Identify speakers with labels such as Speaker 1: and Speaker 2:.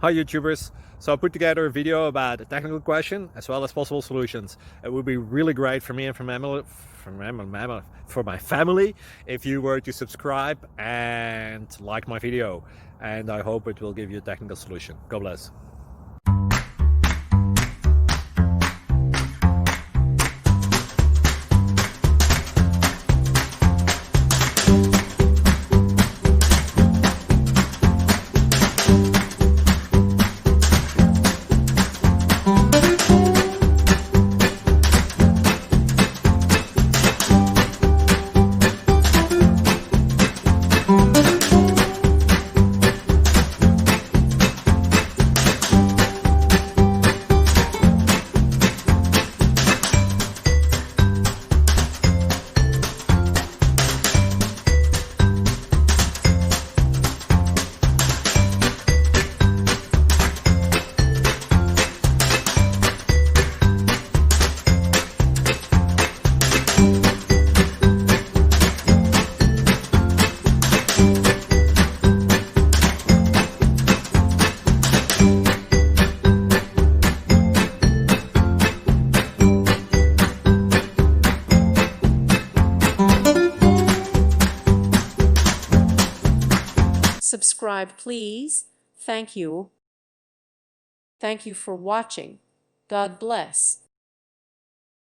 Speaker 1: Hi YouTubers! So I put together a video about a technical question as well as possible solutions. It would be really great for me and for my family if you were to subscribe and like my video, and I hope it will give you a technical solution. God bless.
Speaker 2: Subscribe, please. Thank you. Thank you for watching. God bless.